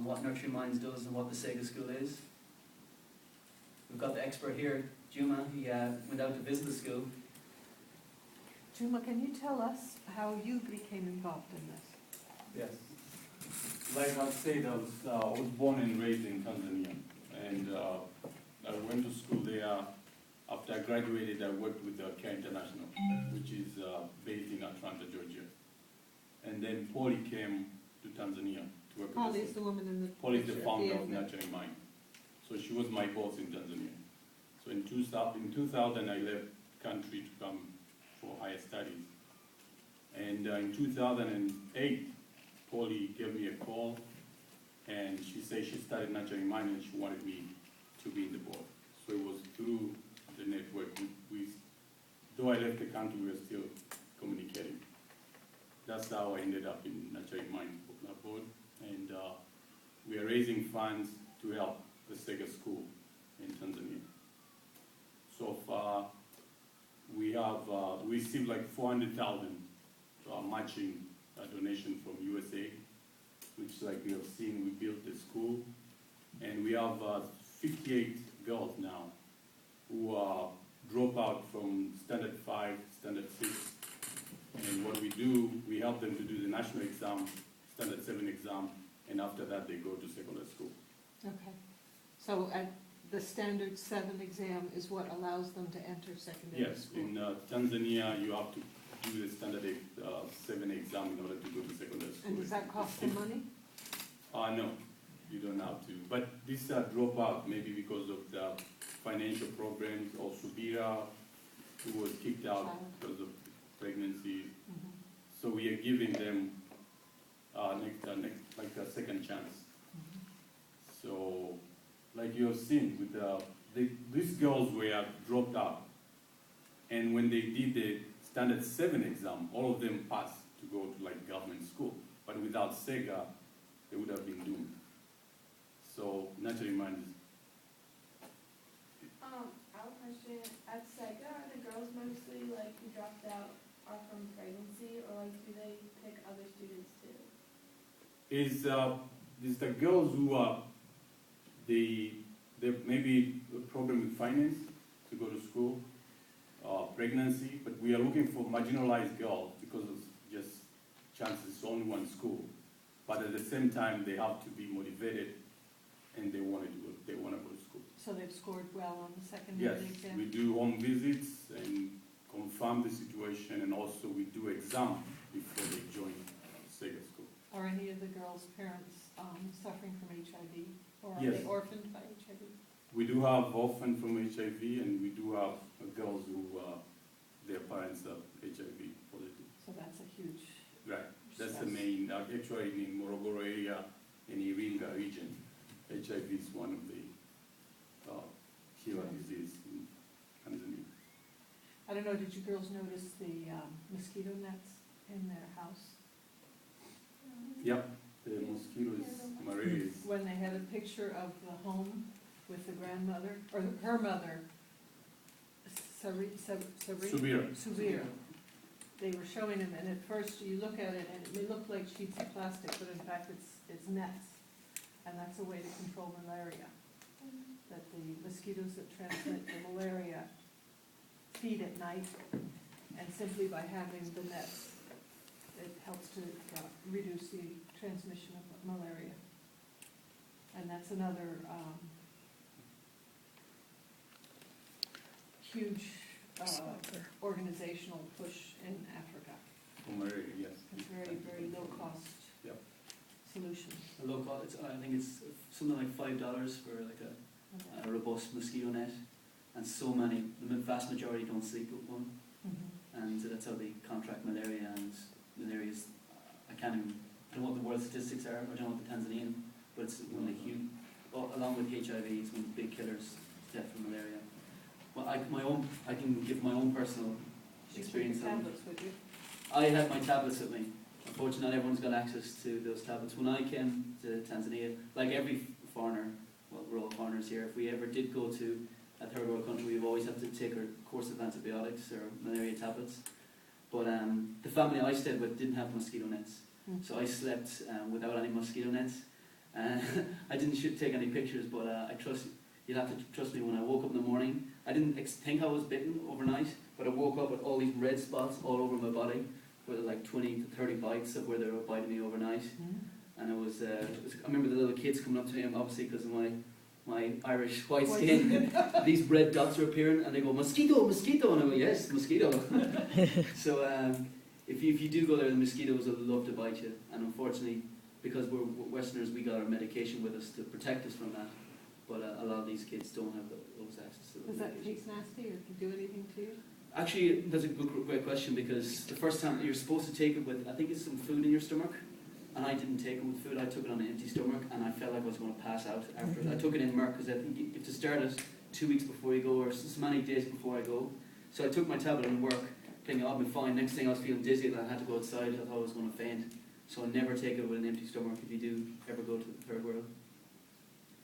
on what Nurturing Minds does and what the Sega School is. We've got the expert here, Juma. He went out to visit the school. Juma, can you tell us how you became involved in this? Yes. Like I said, I was born and raised in Tanzania, and I went to school there. After I graduated, I worked with Care International, which is based in Atlanta, Georgia. And then Polly came to Tanzania to work Polly with is the woman in the Polly is the picture, founder yeah, of Nurturing Mind. So she was my boss in Tanzania. So in 2000, I left country to come for higher studies. And in 2008, Polly gave me a call, and she said she started Nurturing Mind and she wanted me to be in the board. So it was through the network. Though I left the country, we were still communicating. That's how I ended up in Nurturing Mind board, and we are raising funds to help the Sega School in Tanzania. So far, we have received like 400,000 matching donation from USA, which, like you have seen, we built the school, and we have 58 girls now who drop out from Standard 5, Standard 6, and what we do, we help them to do the national exam, Standard 7 exam, and after that they go to secondary school. Okay. So at the Standard 7 exam is what allows them to enter secondary Yes, school? in Tanzania you have to do the Standard 7 exam in order to go to secondary school. And does that cost them money? No, you don't have to. But this dropout maybe because of the financial problems, or Subira, who was kicked out because of pregnancy. Mhm. So we are giving them like a second chance. Mhm. So, like you have seen, with these girls were dropped out, and when they did the Standard 7 exam, all of them passed to go to like government school. But without Sega, they would have been doomed. So, Nurturing Minds. I have a question. At Sega, are the girls mostly like who dropped out are from pregnancy, or like do they pick other students too? Is the girls who are they maybe a problem with finance to go to school, pregnancy, but we are looking for marginalized girls because of just chances it's only one school, but at the same time they have to be motivated and they want to go to school. So they've scored well on the secondary Yes, exam? we do home visits and confirm the situation, and also we do exam before they join Sega School. Are any of the girls' parents suffering from HIV? Or are Yes. they orphaned by HIV? We do have orphan from HIV, and we do have girls who their parents are HIV positive. So that's a huge Right, that's the stress. main, actually in Morogoro area, in Iringa region, HIV is one of the killer disease in Tanzania. I don't know, did you girls notice the mosquito nets in their house? Yep, the mosquitoes, malaria is, When they had a picture of the home with the grandmother, or her mother, Subira. They were showing him, and at first you look at it and it may look like sheets of plastic, but in fact it's nets. And that's a way to control malaria. That the mosquitoes that transmit the malaria feed at night, and simply by having the nets, it helps to reduce the transmission of malaria. And that's another huge organizational push in Africa. for malaria, yes. It's very, very low cost Yep. solution. A low cost, I think it's something like $5 for like a robust mosquito net, and so many, the vast majority don't sleep with one, Mhm. and so that's how they contract malaria. And malaria is, I don't know what the world statistics are, I don't know what the Tanzanian, but it's one of the huge, along with HIV, it's one of the big killers, death from malaria. Well, I can give my own personal experience. You took your tablets with you? I had my tablets with me. Unfortunately, not everyone's got access to those tablets. When I came to Tanzania, like every foreigner, well, we're all foreigners here, if we ever did go to a third world country, we've always had to take our course of antibiotics or malaria tablets. But the family I stayed with didn't have mosquito nets. Mm. So I slept without any mosquito nets. I didn't take any pictures, but you'll have to trust me. When I woke up in the morning, I didn't think I was bitten overnight, but I woke up with all these red spots all over my body, with like 20 to 30 bites of where they were biting me overnight. And it was I remember the little kids coming up to me, obviously because of my Irish white skin. These red dots are appearing, and they go, mosquito, mosquito, and I go, yes, mosquito. So if you do go there, the mosquitoes will love to bite you, and unfortunately, because we're Westerners, we got our medication with us to protect us from that. But a lot of these kids don't have those access to the Does that medication. taste nasty or do anything to you? Actually, that's a great question, because the first time you're supposed to take it with, I think it's some food in your stomach, and I didn't take it with food. I took it on an empty stomach, and I felt like I was going to pass out after it. I took it in Merck, because I think you have to start it 2 weeks before you go, or so many days before I go. So I took my tablet in work, thinking I'll be fine. Next thing I was feeling dizzy, and I had to go outside. I thought I was going to faint. So never take it with an empty stomach if you do ever go to the third world.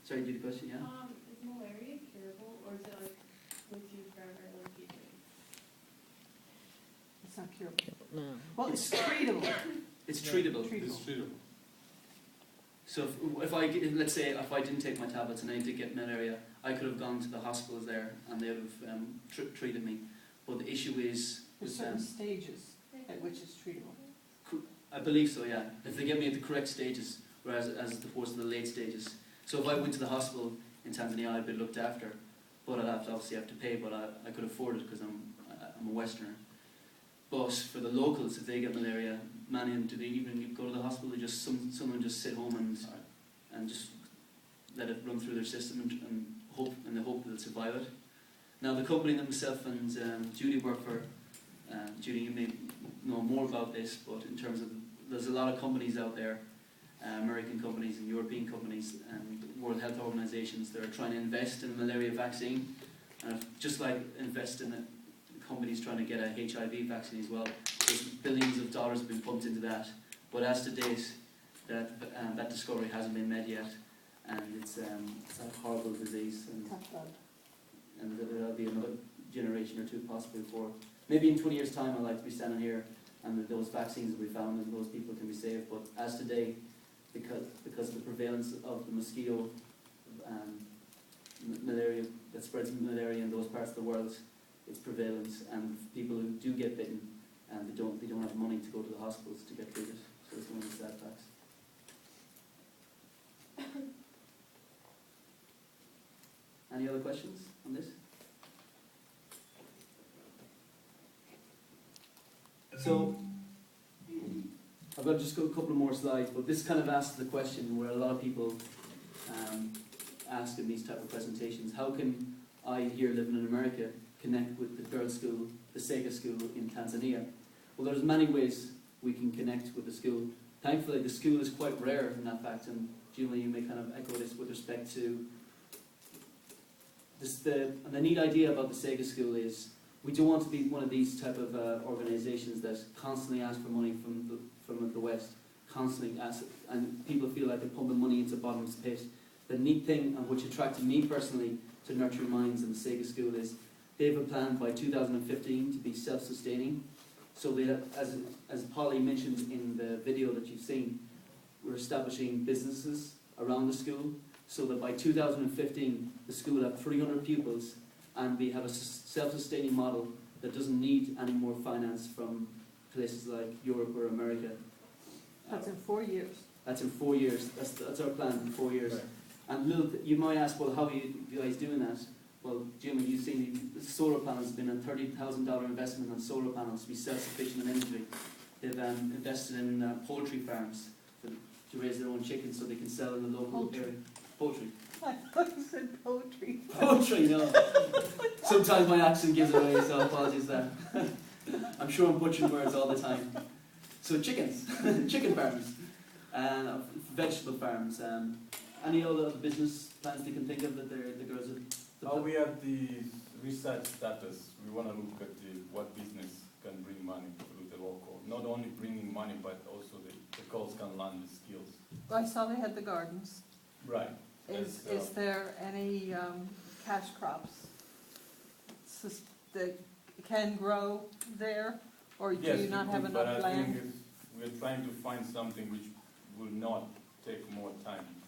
Sorry, do you have a question? Yeah? Is malaria curable, or is it like with you forever, like you do? It's not curable. No. Well, it's treatable. It's treatable. It's treatable. So let's say if I didn't take my tablets and I did get malaria, I could have gone to the hospitals there and they would have treated me. But the issue is, There's certain stages at which it's treatable. I believe so, yeah. If they get me at the correct stages, whereas as opposed to the late stages. So if I went to the hospital in Tanzania, I'd be looked after, but I'd obviously have to pay. But I could afford it because I'm a Westerner. But for the locals, if they get malaria, do they even go to the hospital? They just someone just sit home and just let it run through their system and hope in the hope that they'll survive it. Now the company that myself and Judy work for, Judy, you may know more about this, but in terms of there's a lot of companies out there, American companies and European companies and World Health Organizations that are trying to invest in a malaria vaccine, and just like invest in companies trying to get a HIV vaccine as well. There's billions of dollars have been pumped into that, but as to date, that discovery hasn't been made yet, and it's a horrible disease, and there'll be another generation or two possibly before. Maybe in 20 years' time, I'd like to be standing here, and that those vaccines will be found, and those people can be saved. But as today, because of the prevalence of the mosquito malaria that spreads malaria in those parts of the world, its prevalence, and people who do get bitten, and they don't have money to go to the hospitals to get treated. So it's one of the sad facts. Any other questions on this? So I've got just got a couple of more slides, but this kind of asks the question where a lot of people ask in these type of presentations: how can I, here living in America, connect with the girls' school, the Sega school in Tanzania? Well, there's many ways we can connect with the school. Thankfully, the school is quite rare in that fact, and Julie, you may kind of echo this with respect to this. The neat idea about the Sega school is we don't want to be one of these type of organisations that constantly ask for money from the West, constantly ask, and people feel like they're pumping money into the bottomless pit. The neat thing, and which attracted me personally to Nurture Minds and the Sega School, is they have a plan by 2015 to be self-sustaining. So they have, as Polly mentioned in the video that you've seen, we're establishing businesses around the school so that by 2015 the school will have 300 pupils, and we have a self-sustaining model that doesn't need any more finance from places like Europe or America. That's in 4 years. That's in 4 years. That's our plan in 4 years. Right. And you might ask, well, how are you guys doing that? Well, Jim, you've seen the solar panels have been a $30,000 investment on solar panels to be self-sufficient in energy. They've invested in poultry farms to raise their own chickens so they can sell in the local area. Poultry. I thought you said poetry. Poultry, no. Sometimes my accent gives it away, so apologies there. I'm sure I'm butchering words all the time. So chickens, chicken farms, and vegetable farms. Any other business plans they can think of that the girls are... We have the research status. We want to look at what business can bring money through the local. Not only bringing money, but also the girls can learn the skills. I saw they had the gardens. Right. Is there any cash crops that can grow there, or do you not have enough but I land? think we're trying to find something which will not take more time.